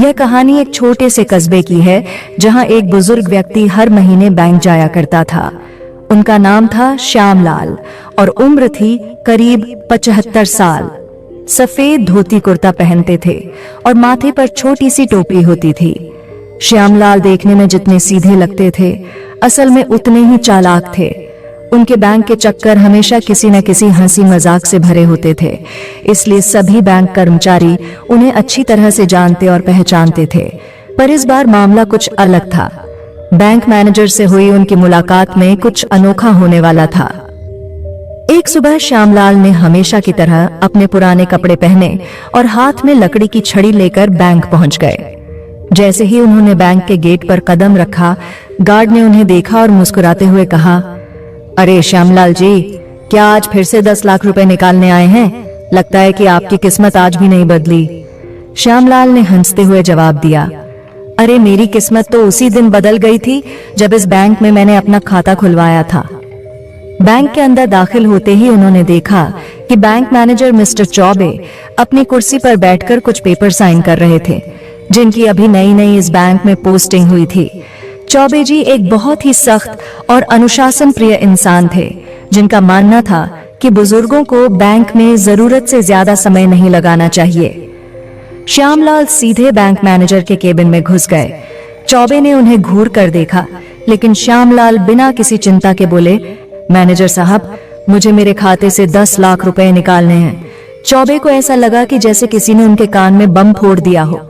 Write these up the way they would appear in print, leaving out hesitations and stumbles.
यह कहानी एक छोटे से कस्बे की है जहां एक बुजुर्ग व्यक्ति हर महीने बैंक जाया करता था। उनका नाम था श्यामलाल और उम्र थी करीब 75 साल। सफेद धोती कुर्ता पहनते थे और माथे पर छोटी सी टोपी होती थी। श्यामलाल देखने में जितने सीधे लगते थे, असल में उतने ही चालाक थे। उनके बैंक के चक्कर हमेशा किसी न किसी हंसी मजाक से भरे होते थे, इसलिए सभी बैंक कर्मचारी उन्हें अच्छी तरह से जानते और पहचानते थे। पर इस बार मामला कुछ अलग था। बैंक मैनेजर से हुई उनकी मुलाकात में कुछ अनोखा होने वाला था। एक सुबह श्यामलाल ने हमेशा की तरह अपने पुराने कपड़े पहने और हाथ में लकड़ी की छड़ी लेकर बैंक पहुंच गए। जैसे ही उन्होंने बैंक के गेट पर कदम रखा, गार्ड ने उन्हें देखा और मुस्कुराते हुए कहा, अरे श्यामलाल जी, क्या आज फिर से 10 लाख रुपए निकालने आए हैं? लगता है कि आपकी किस्मत आज भी नहीं बदली। श्यामलाल ने हंसते हुए जवाब दिया, अरे मेरी किस्मत तो उसी दिन बदल गई थी जब इस बैंक में मैंने अपना खाता खुलवाया था। बैंक के अंदर दाखिल होते ही उन्होंने देखा कि बैंक मैनेजर मिस्टर चौबे अपनी कुर्सी पर बैठकर कुछ पेपर साइन कर रहे थे, जिनकी अभी नई नई इस बैंक में पोस्टिंग हुई थी। चौबे जी एक बहुत ही सख्त और अनुशासन प्रिय इंसान थे, जिनका मानना था कि बुजुर्गों को बैंक में जरूरत से ज्यादा समय नहीं लगाना चाहिए। श्यामलाल सीधे बैंक मैनेजर के केबिन में घुस गए। चौबे ने उन्हें घूर कर देखा, लेकिन श्यामलाल बिना किसी चिंता के बोले, मैनेजर साहब, मुझे मेरे खाते से 10 लाख रुपए निकालने हैं। चौबे को ऐसा लगा कि जैसे किसी ने उनके कान में बम फोड़ दिया हो।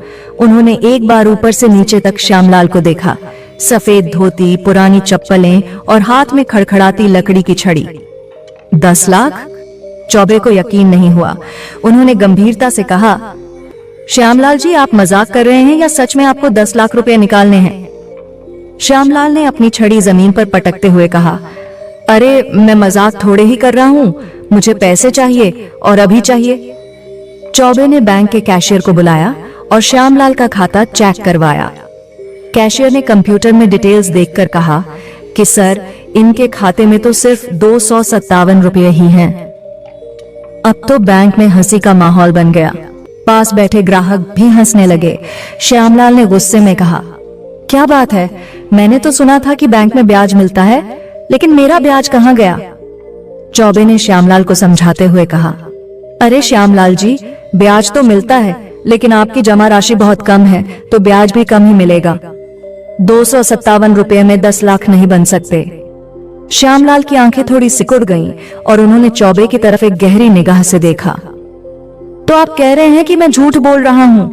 उन्होंने एक बार ऊपर से नीचे तक श्यामलाल को देखा। सफेद धोती, पुरानी चप्पलें और हाथ में खड़खड़ाती लकड़ी की छड़ी। 10 लाख? चौबे को यकीन नहीं हुआ। उन्होंने गंभीरता से कहा, श्यामलाल जी, आप मजाक कर रहे हैं या सच में आपको 10 लाख रुपए निकालने हैं? श्यामलाल ने अपनी छड़ी जमीन पर पटकते हुए कहा, अरे मैं मजाक थोड़े ही कर रहा हूँ, मुझे पैसे चाहिए और अभी चाहिए। चौबे ने बैंक के कैशियर को बुलाया और श्यामलाल का खाता चेक करवाया। कैशियर ने कंप्यूटर में डिटेल्स देखकर कहा कि सर, इनके खाते में तो सिर्फ 257 रुपये ही हैं। अब तो बैंक में हंसी का माहौल बन गया। पास बैठे ग्राहक भी हंसने लगे। श्यामलाल ने गुस्से में कहा, क्या बात है, मैंने तो सुना था कि बैंक में ब्याज मिलता है, लेकिन मेरा ब्याज कहाँ गया? चौबे ने श्यामलाल को समझाते हुए कहा, अरे श्यामलाल जी, ब्याज तो मिलता है, लेकिन आपकी जमा राशि बहुत कम है, तो ब्याज भी कम ही मिलेगा। 257 रुपये में 10 लाख नहीं बन सकते। श्यामलाल की आंखें थोड़ी सिकुड़ गईं और उन्होंने चौबे की तरफ एक गहरी निगाह से देखा। तो आप कह रहे हैं कि मैं झूठ बोल रहा हूं?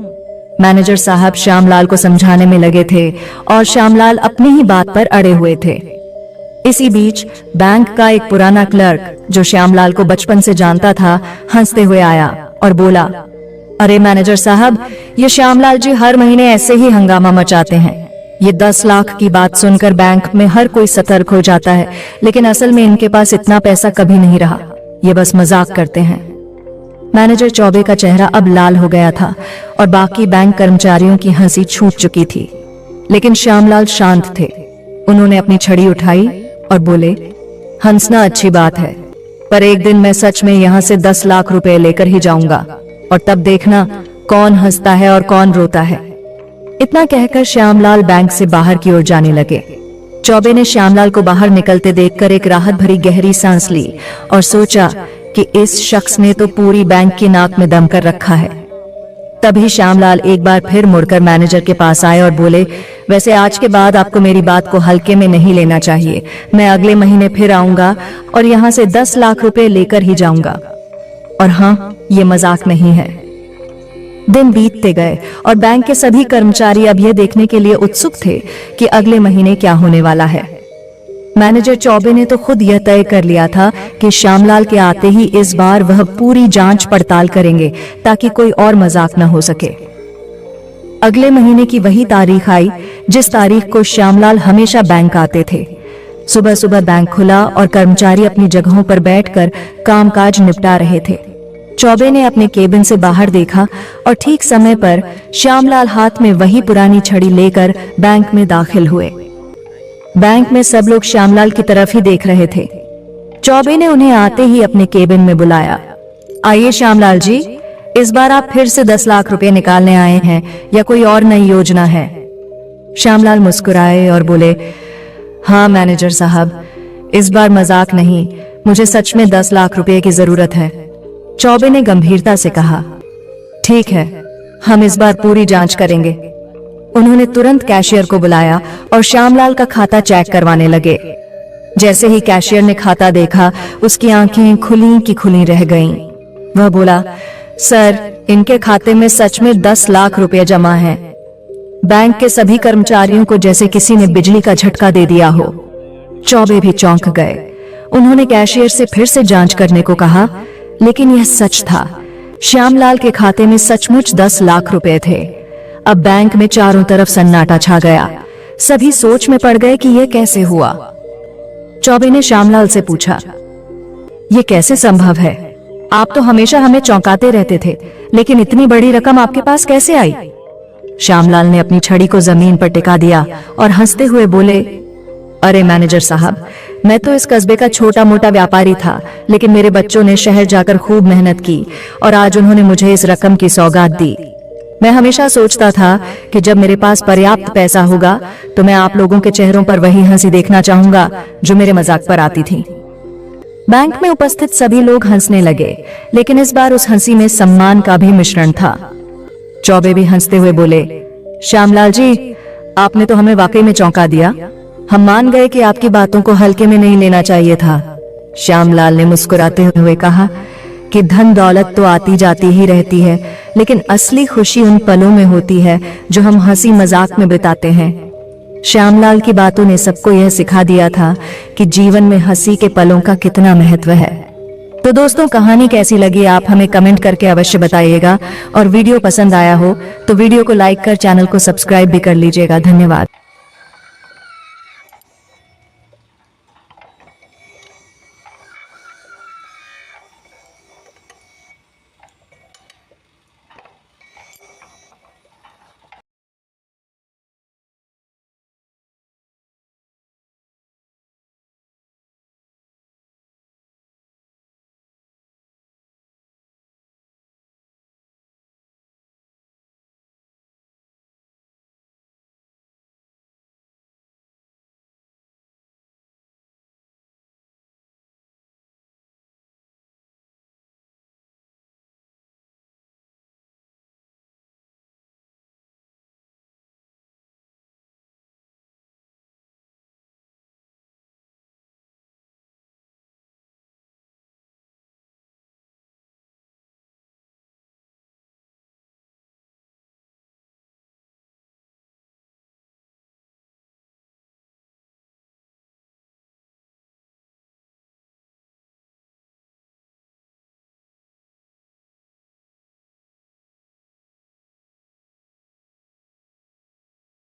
मैनेजर साहब श्यामलाल को समझाने में लगे थे और श्यामलाल अपनी ही बात पर अड़े हुए थे। इसी बीच बैंक का एक पुराना क्लर्क, जो श्यामलाल को बचपन से जानता था, हंसते हुए आया और बोला, अरे मैनेजर साहब, ये श्यामलाल जी हर महीने ऐसे ही हंगामा मचाते हैं। ये 10 लाख की बात सुनकर बैंक में हर कोई सतर्क हो जाता है, लेकिन असल में इनके पास इतना पैसा कभी नहीं रहा। ये बस मजाक करते हैं। मैनेजर चौबे का चेहरा अब लाल हो गया था और बाकी बैंक कर्मचारियों की हंसी छूट चुकी थी, लेकिन श्यामलाल शांत थे। उन्होंने अपनी छड़ी उठाई और बोले, हंसना अच्छी बात है, पर एक दिन मैं सच में यहाँ से 10 लाख रुपए लेकर ही जाऊंगा, और तब देखना कौन हंसता है और कौन रोता है। इतना कहकर श्यामलाल बैंक से बाहर की ओर जाने लगे। चौबे ने श्यामलाल को बाहर निकलते देखकर एक राहत भरी गहरी सांस ली और सोचा कि इस शख्स ने तो पूरी बैंक की नाक में दम कर रखा है। तभी श्यामलाल एक बार फिर मुड़कर मैनेजर के पास आए और बोले, वैसे आज के बाद आपको मेरी बात को हल्के में नहीं लेना चाहिए। मैं अगले महीने फिर आऊंगा और यहाँ से 10 लाख रुपए लेकर ही जाऊंगा। और हाँ, ये मजाक नहीं है। दिन बीतते गए और बैंक के सभी कर्मचारी अब यह देखने के लिए उत्सुक थे कि अगले महीने क्या होने वाला है। मैनेजर चौबे ने तो खुद यह तय कर लिया था कि श्यामलाल के आते ही इस बार वह पूरी जांच पड़ताल करेंगे, ताकि कोई और मजाक न हो सके। अगले महीने की वही तारीख आई जिस तारीख को श्यामलाल हमेशा बैंक आते थे। सुबह सुबह बैंक खुला और कर्मचारी अपनी जगहों पर बैठकर कामकाज निपटा रहे थे। चौबे ने अपने केबिन से बाहर देखा और ठीक समय पर श्यामलाल हाथ में वही पुरानी छड़ी लेकर बैंक में दाखिल हुए। बैंक में सब लोग श्यामलाल की तरफ ही देख रहे थे। चौबे ने उन्हें आते ही अपने केबिन में बुलाया। आइए श्यामलाल जी, इस बार आप फिर से 10 लाख रुपए निकालने आए हैं या कोई और नई योजना है? श्यामलाल मुस्कुराए और बोले, हाँ मैनेजर साहब, इस बार मजाक नहीं, मुझे सच में 10 लाख रुपए की जरूरत है। चौबे ने गंभीरता से कहा, ठीक है, हम इस बार पूरी जांच करेंगे। उन्होंने तुरंत कैशियर को बुलाया और श्यामलाल का खाता चेक करवाने लगे। जैसे ही कैशियर ने खाता देखा, उसकी आंखें खुली की खुली रह गईं। वह बोला, सर, इनके खाते में सच में 10 लाख रुपए जमा है। बैंक के सभी कर्मचारियों को जैसे किसी ने बिजली का झटका दे दिया हो। चौबे भी चौंक गए। उन्होंने कैशियर से फिर से जांच करने को कहा, लेकिन यह सच था। श्यामलाल के खाते में सचमुच 10 लाख रुपए थे। अब बैंक में चारों तरफ सन्नाटा छा गया। सभी सोच में पड़ गए कि यह कैसे हुआ। चौबे ने श्यामलाल से पूछा, यह कैसे संभव है? आप तो हमेशा हमें चौंकाते रहते थे, लेकिन इतनी बड़ी रकम आपके पास कैसे आई? श्यामलाल ने अपनी छड़ी को जमीन पर टिका दिया और हंसते हुए बोले, अरे मैनेजर साहब, मैं तो इस कस्बे का छोटा मोटा व्यापारी था, लेकिन मेरे बच्चों ने शहर जाकर खूब मेहनत की और आज उन्होंने मुझे इस रकम की सौगात दी। मैं हमेशा सोचता था कि जब मेरे पास पर्याप्त पैसा होगा तो मैं आप लोगों के चेहरों पर वही हंसी देखना चाहूंगा जो मेरे मजाक पर आती थी। बैंक में उपस्थित सभी लोग हंसने लगे, लेकिन इस बार उस हंसी में सम्मान का भी मिश्रण था। चौबे भी हंसते हुए बोले, श्यामलाल जी, आपने तो हमें वाकई में चौंका दिया। हम मान गए कि आपकी बातों को हल्के में नहीं लेना चाहिए था। श्यामलाल ने मुस्कुराते हुए कहा कि धन दौलत तो आती जाती ही रहती है, लेकिन असली खुशी उन पलों में होती है जो हम हंसी मजाक में बिताते हैं। श्यामलाल की बातों ने सबको यह सिखा दिया था कि जीवन में हंसी के पलों का कितना महत्व है। तो दोस्तों, कहानी कैसी लगी आप हमें कमेंट करके अवश्य बताइएगा, और वीडियो पसंद आया हो तो वीडियो को लाइक कर चैनल को सब्सक्राइब भी कर लीजिएगा। धन्यवाद।